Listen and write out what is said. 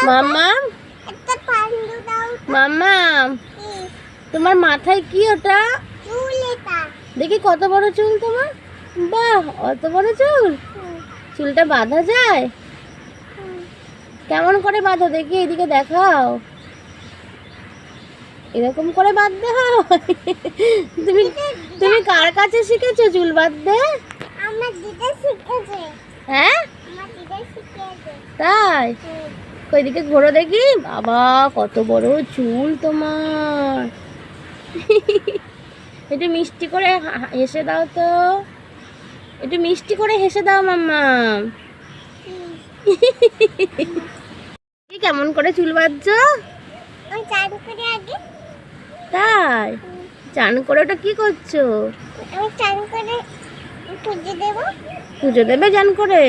মাম্মা মাম্মা তোমার মাথায় কি ওটা? দেখি কত বড় চুল তোমার। বাহ, অত বড় চুল। চুলটা বাঁধা যায়? কেমন করে বাঁধো দেখি, এদিকে দেখাও। এরকম করে বাঁধতে হয়? তুমি তুমি কার কাছে শিখেছো চুল বাঁধতে? আমার দিদা শিখেছে। হ্যাঁ, আমার দিদা শিখেছে। তাই? ওইদিকে ঘোরো দেখি। বাবা, কত বড় চুল তোমার। একটু মিষ্টি করে হেসে দাও তো। একটু মিষ্টি করে হেসে দাও মাম্মা। কেমন করে চুল বাঁধছো? আমি চান করে আগে। তাই? চান করে ওটা কি করছো? আমি চান করে পুজো দেব। পুজো দেবে চান করে?